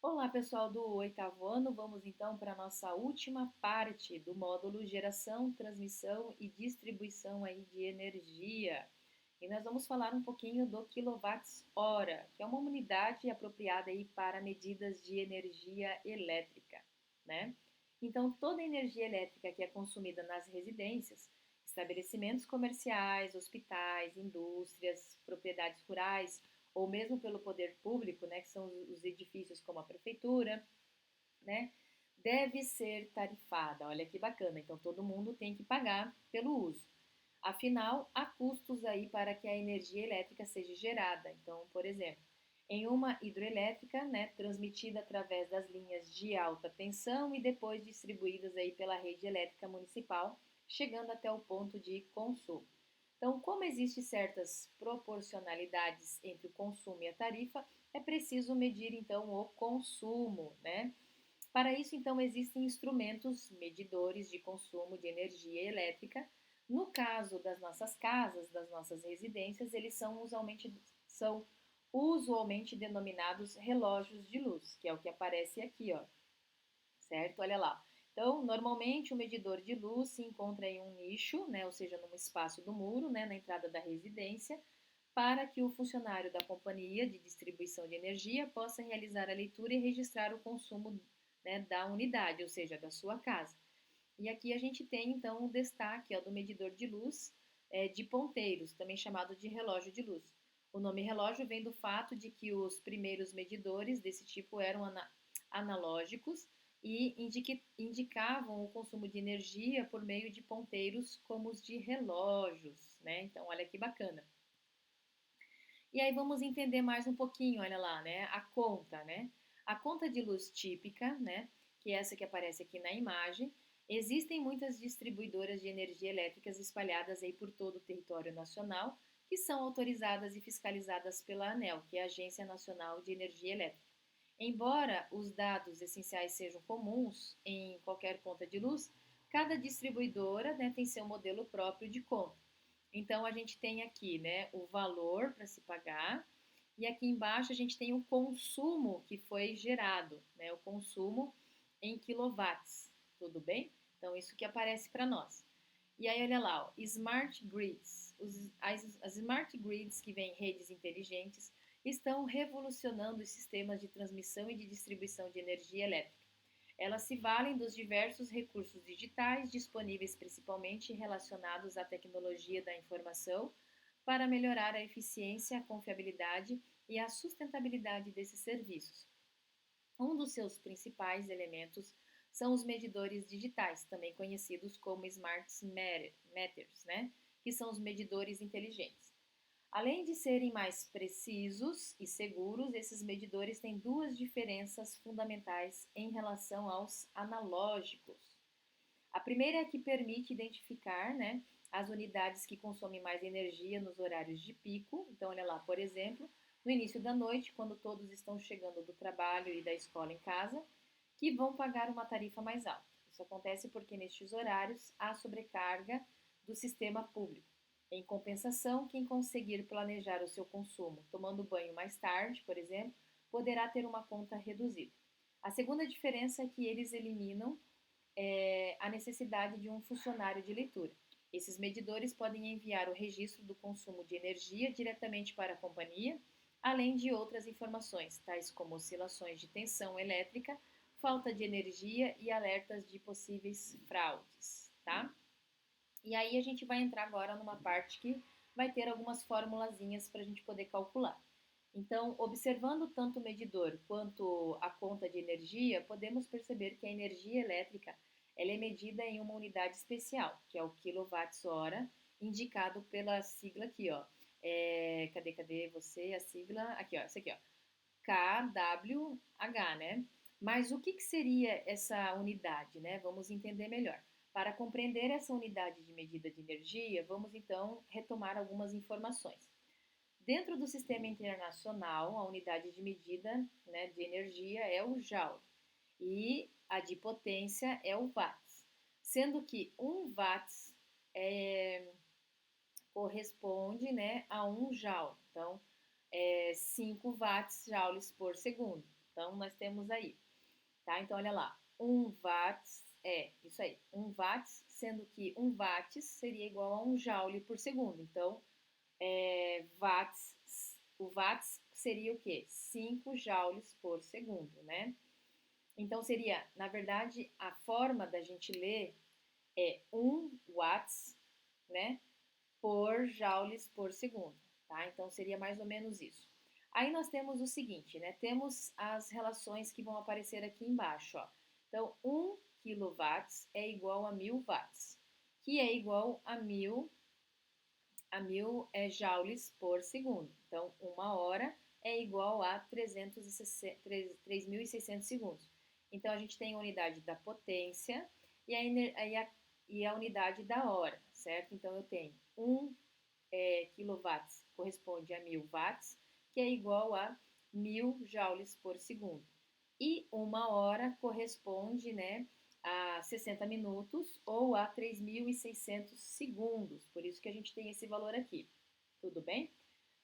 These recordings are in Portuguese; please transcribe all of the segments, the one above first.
Olá, pessoal do oitavo ano. Vamos então para a nossa última parte do módulo Geração, Transmissão e Distribuição aí de Energia. E nós vamos falar um pouquinho do quilowatts-hora, que é uma unidade apropriada aí para medidas de energia elétrica, né? Então, toda a energia elétrica que é consumida nas residências, estabelecimentos comerciais, hospitais, indústrias, propriedades rurais, ou mesmo pelo poder público, né, que são os edifícios como a prefeitura, né, deve ser tarifada. Olha que bacana. Então todo mundo tem que pagar pelo uso. Afinal, há custos aí para que a energia elétrica seja gerada. Então, por exemplo, em uma hidroelétrica, né, transmitida através das linhas de alta tensão e depois distribuídas aí pela rede elétrica municipal, chegando até o ponto de consumo. Então, como existem certas proporcionalidades entre o consumo e a tarifa, é preciso medir então o consumo, né? Para isso, então, existem instrumentos medidores de consumo de energia elétrica. No caso das nossas casas, das nossas residências, eles são usualmente denominados relógios de luz, que é o que aparece aqui, ó, certo? Olha lá. Então, normalmente o medidor de luz se encontra em um nicho, né, ou seja, num espaço do muro, né, na entrada da residência, para que o funcionário da companhia de distribuição de energia possa realizar a leitura e registrar o consumo, né, da unidade, ou seja, da sua casa. E aqui a gente tem então o destaque, ó, do medidor de luz de ponteiros, também chamado de relógio de luz. O nome relógio vem do fato de que os primeiros medidores desse tipo eram analógicos e indicavam o consumo de energia por meio de ponteiros como os de relógios, né? Então, olha que bacana. E aí vamos entender mais um pouquinho, olha lá, né? A conta, né? A conta de luz típica, né? Que é essa que aparece aqui na imagem. Existem muitas distribuidoras de energia elétricas espalhadas aí por todo o território nacional, que são autorizadas e fiscalizadas pela ANEEL, que é a Agência Nacional de Energia Elétrica. Embora os dados essenciais sejam comuns em qualquer conta de luz, cada distribuidora, né, tem seu modelo próprio de conta. Então a gente tem aqui, né, o valor para se pagar e aqui embaixo a gente tem o consumo que foi gerado, né, o consumo em quilowatts, tudo bem? Então isso que aparece para nós. E aí olha lá, ó, Smart Grids. As Smart Grids que vêm redes inteligentes estão revolucionando os sistemas de transmissão e de distribuição de energia elétrica. Elas se valem dos diversos recursos digitais disponíveis principalmente relacionados à tecnologia da informação para melhorar a eficiência, a confiabilidade e a sustentabilidade desses serviços. Um dos seus principais elementos são os medidores digitais, também conhecidos como Smart Meters, né? Que são os medidores inteligentes. Além de serem mais precisos e seguros, esses medidores têm duas diferenças fundamentais em relação aos analógicos. A primeira é que permite identificar, né, as unidades que consomem mais energia nos horários de pico. Então, olha lá, por exemplo, no início da noite, quando todos estão chegando do trabalho e da escola em casa, que vão pagar uma tarifa mais alta. Isso acontece porque nestes horários há sobrecarga do sistema público. Em compensação, quem conseguir planejar o seu consumo tomando banho mais tarde, por exemplo, poderá ter uma conta reduzida. A segunda diferença é que eles eliminam a necessidade de um funcionário de leitura. Esses medidores podem enviar o registro do consumo de energia diretamente para a companhia, além de outras informações, tais como oscilações de tensão elétrica, falta de energia e alertas de possíveis fraudes, tá? E aí a gente vai entrar agora numa parte que vai ter algumas formulazinhas para a gente poder calcular. Então, observando tanto o medidor quanto a conta de energia, podemos perceber que a energia elétrica ela é medida em uma unidade especial, que é o quilowatts-hora, indicado pela sigla aqui, ó. Cadê você? A sigla? Aqui, ó, essa aqui, ó. kWh, né? Mas o que seria essa unidade, né? Vamos entender melhor. Para compreender essa unidade de medida de energia, vamos então retomar algumas informações. Dentro do sistema internacional, a unidade de medida, né, de energia é o joule e a de potência é o watts, sendo que 1 watts corresponde, né, a 1 joule. Então, 5 watts joules por segundo. Então, nós temos aí, tá? Então, olha lá, 1 watts é isso aí, 1 watts, sendo que 1 watts seria igual a 1 joule por segundo. Então, o watts seria o quê? 5 joules por segundo, né? Então, seria, na verdade, a forma da gente ler é 1 watts, né, por joules por segundo, tá? Então, seria mais ou menos isso. Aí nós temos o seguinte, né? Temos as relações que vão aparecer aqui embaixo, ó. Então, 1 kW é igual a 1000 watts, que é igual a 1000 joules por segundo. Então, 1 hora é igual a 3.600 segundos. Então, a gente tem a unidade da potência e a unidade da hora, certo? Então, eu tenho 1 quilowatts corresponde a 1000 watts, que é igual a 1000 joules por segundo. E 1 hora corresponde, né, a 60 minutos ou a 3.600 segundos. Por isso que a gente tem esse valor aqui. Tudo bem?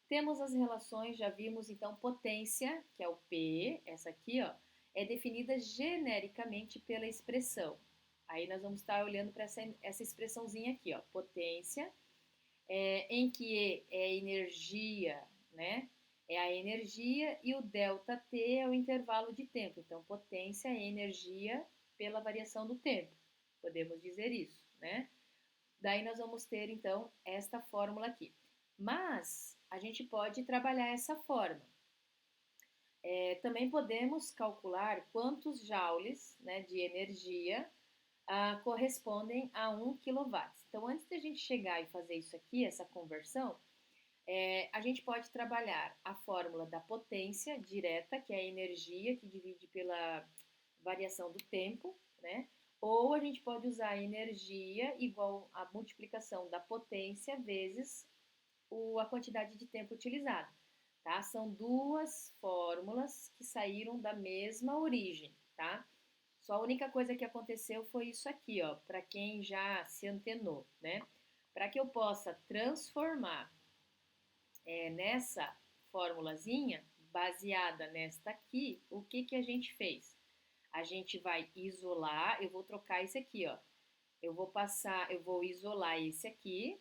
Temos as relações, já vimos então potência, que é o P, essa aqui, ó, é definida genericamente pela expressão. Aí nós vamos estar olhando para essa expressãozinha aqui, ó, potência, em que E é energia, né? É a energia e o ΔT é o intervalo de tempo. Então, potência é energia pela variação do tempo. Podemos dizer isso, né? Daí nós vamos ter, então, esta fórmula aqui. Mas a gente pode trabalhar essa forma. Também podemos calcular quantos joules, né, de energia correspondem a 1 kW. Então, antes de a gente chegar e fazer isso aqui, essa conversão, a gente pode trabalhar a fórmula da potência direta, que é a energia que divide pela variação do tempo, né? Ou a gente pode usar a energia igual a multiplicação da potência vezes a quantidade de tempo utilizado, tá? São duas fórmulas que saíram da mesma origem, tá? Só a única coisa que aconteceu foi isso aqui, ó, para quem já se antenou, né? Para que eu possa transformar nessa formulazinha, baseada nesta aqui, o que que a gente fez? A gente vai isolar, eu vou trocar esse aqui, ó. Eu vou isolar esse aqui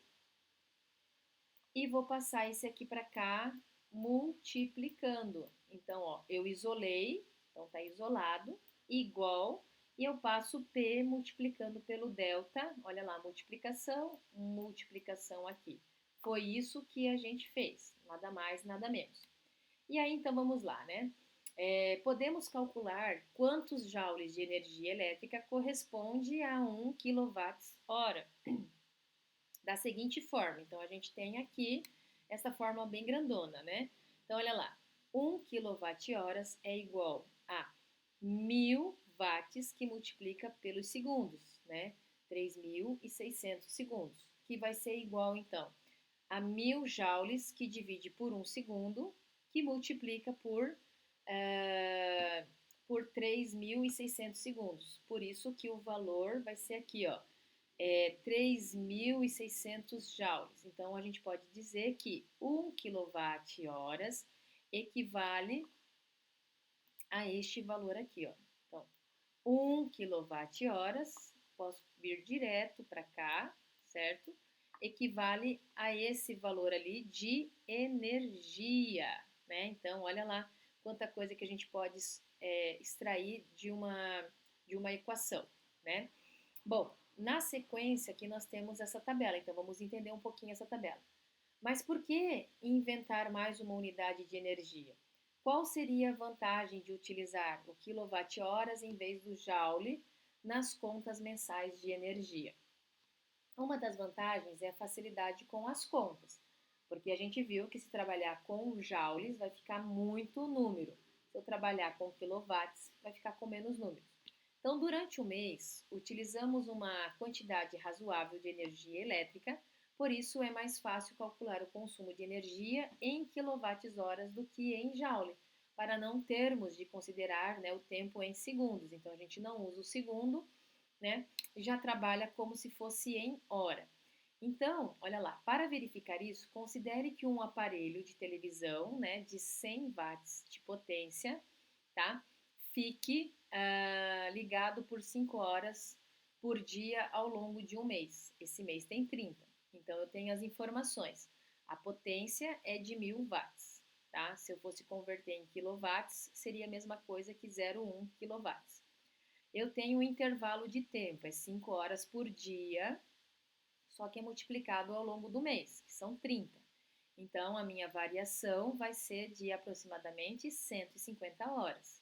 e vou passar esse aqui para cá multiplicando. Então, ó, eu isolei, então tá isolado, igual, e eu passo P multiplicando pelo delta, olha lá, multiplicação aqui. Foi isso que a gente fez, nada mais, nada menos. E aí, então, vamos lá, né? Podemos calcular quantos joules de energia elétrica corresponde a 1 kWh da seguinte forma. Então, a gente tem aqui essa forma bem grandona, né? Então, olha lá. 1 kWh é igual a 1000 watts que multiplica pelos segundos, né? 3.600 segundos, que vai ser igual, então, a 1000 joules que divide por 1 segundo, que multiplica por 3.600 segundos. Por isso que o valor vai ser aqui, ó, 3.600 joules. Então, a gente pode dizer que 1 kWh equivale a este valor aqui, ó. Então, 1 kWh, posso vir direto para cá, certo? Equivale a esse valor ali de energia, né? Então, olha lá quanta coisa que a gente pode extrair de uma equação, né? Bom, na sequência aqui nós temos essa tabela, então vamos entender um pouquinho essa tabela. Mas por que inventar mais uma unidade de energia? Qual seria a vantagem de utilizar o quilowatt-horas em vez do joule nas contas mensais de energia? Uma das vantagens é a facilidade com as contas, porque a gente viu que se trabalhar com joules vai ficar muito número. Se eu trabalhar com quilowatts, vai ficar com menos números. Então, durante o mês, utilizamos uma quantidade razoável de energia elétrica, por isso é mais fácil calcular o consumo de energia em quilowatts-horas do que em joule, para não termos de considerar, né, o tempo em segundos. Então, a gente não usa o segundo, né, já trabalha como se fosse em hora. Então, olha lá, para verificar isso, considere que um aparelho de televisão, né, de 100 watts de potência, tá? Fique ligado por 5 horas por dia ao longo de um mês. Esse mês tem 30. Então, eu tenho as informações. A potência é de 1000 watts, tá? Se eu fosse converter em quilowatts, seria a mesma coisa que 0,1 quilowatts. Eu tenho um intervalo de tempo, é 5 horas por dia, só que é multiplicado ao longo do mês, que são 30. Então, a minha variação vai ser de aproximadamente 150 horas,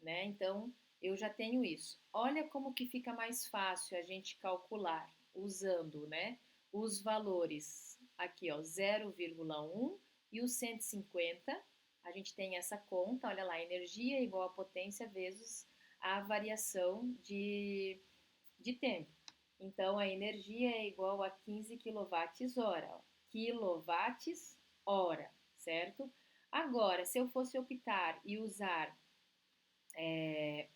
né? Então, eu já tenho isso. Olha como que fica mais fácil a gente calcular usando, né, os valores aqui, ó, 0,1 e o 150. A gente tem essa conta, olha lá, energia igual a potência vezes a variação de tempo. Então, a energia é igual a 15 kWh, ó, kWh, certo? Agora, se eu fosse optar e usar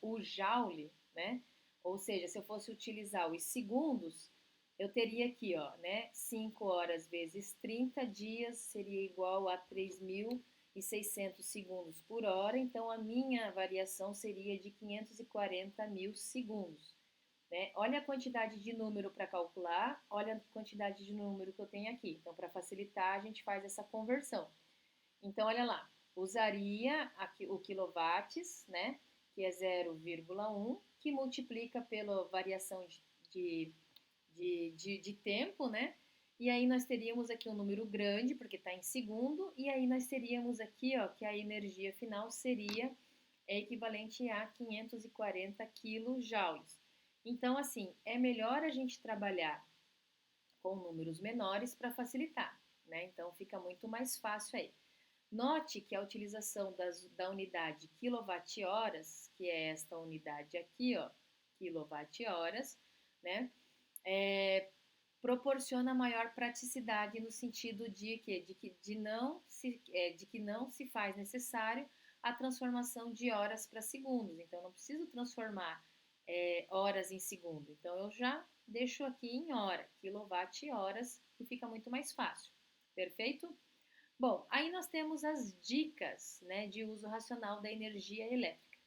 o joule, né? Ou seja, se eu fosse utilizar os segundos, eu teria aqui, ó, né? 5 horas vezes 30 dias seria igual a 3.600 segundos por hora. Então, a minha variação seria de 540 mil segundos, né? Olha a quantidade de número para calcular, olha a quantidade de número que eu tenho aqui. Então, para facilitar, a gente faz essa conversão. Então, olha lá, usaria aqui o quilowatts, né, que é 0,1, que multiplica pela variação de, de tempo, né, e aí nós teríamos aqui um número grande, porque está em segundo, e aí nós teríamos aqui, ó, que a energia final seria equivalente a 540 quilojoules. Então, assim, é melhor a gente trabalhar com números menores para facilitar, né? Então, fica muito mais fácil aí. Note que a utilização da unidade quilowatt-horas, que é esta unidade aqui, ó, quilowatt-horas, né, proporciona maior praticidade no sentido de que não se faz necessário a transformação de horas para segundos. Então, eu não preciso transformar horas em segundo. Então, eu já deixo aqui em hora, quilowatt-horas, que fica muito mais fácil. Perfeito? Bom, aí nós temos as dicas, né, de uso racional da energia elétrica.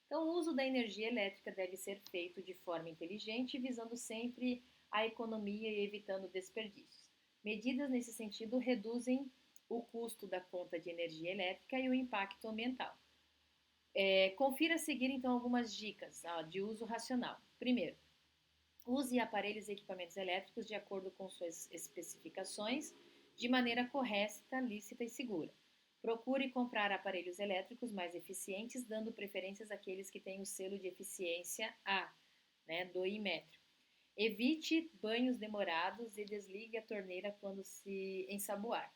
Então, o uso da energia elétrica deve ser feito de forma inteligente, visando sempre a economia e evitando desperdícios. Medidas nesse sentido reduzem o custo da conta de energia elétrica e o impacto ambiental. Confira a seguir, então, algumas dicas de uso racional. Primeiro, use aparelhos e equipamentos elétricos de acordo com suas especificações, de maneira correta, lícita e segura. Procure comprar aparelhos elétricos mais eficientes, dando preferências àqueles que têm o selo de eficiência A, né, do Inmetro. Evite banhos demorados e desligue a torneira quando se ensaboar,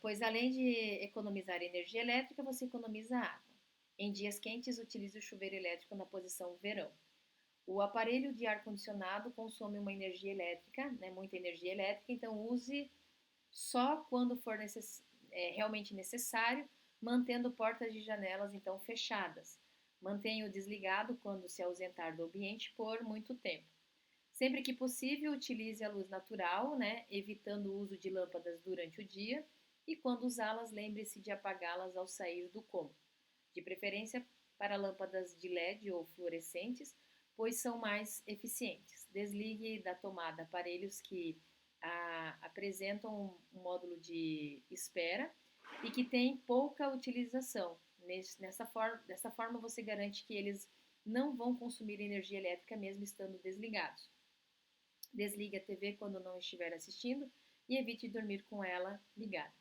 pois além de economizar energia elétrica, você economiza água. Em dias quentes, utilize o chuveiro elétrico na posição verão. O aparelho de ar-condicionado consome uma energia elétrica, né, muita energia elétrica, então use só quando for realmente necessário, mantendo portas e janelas então fechadas. Mantenha-o desligado quando se ausentar do ambiente por muito tempo. Sempre que possível, utilize a luz natural, né, evitando o uso de lâmpadas durante o dia, e quando usá-las, lembre-se de apagá-las ao sair do cômodo. De preferência para lâmpadas de LED ou fluorescentes, pois são mais eficientes. Desligue da tomada aparelhos que apresentam um módulo de espera e que têm pouca utilização. Dessa forma, você garante que eles não vão consumir energia elétrica mesmo estando desligados. Desligue a TV quando não estiver assistindo e evite dormir com ela ligada.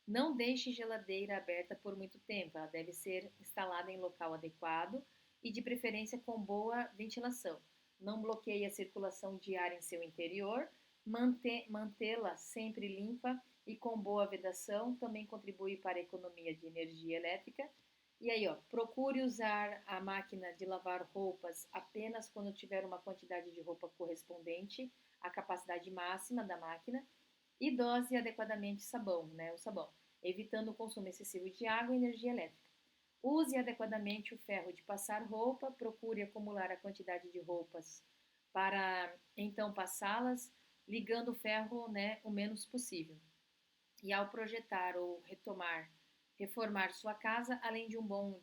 Não deixe geladeira aberta por muito tempo, ela deve ser instalada em local adequado e de preferência com boa ventilação. Não bloqueie a circulação de ar em seu interior, mantê-la sempre limpa e com boa vedação também contribui para a economia de energia elétrica. E aí, ó, procure usar a máquina de lavar roupas apenas quando tiver uma quantidade de roupa correspondente à capacidade máxima da máquina e dose adequadamente o sabão, evitando o consumo excessivo de água e energia elétrica. Use adequadamente o ferro de passar roupa, procure acumular a quantidade de roupas para então passá-las, ligando o ferro, né, o menos possível. E ao projetar ou retomar reformar sua casa, além de um bom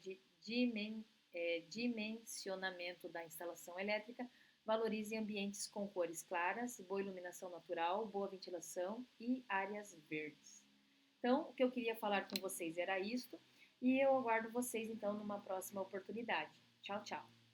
dimensionamento da instalação elétrica, valorize ambientes com cores claras, boa iluminação natural, boa ventilação e áreas verdes. Então, o que eu queria falar com vocês era isto, e eu aguardo vocês então numa próxima oportunidade. Tchau, tchau!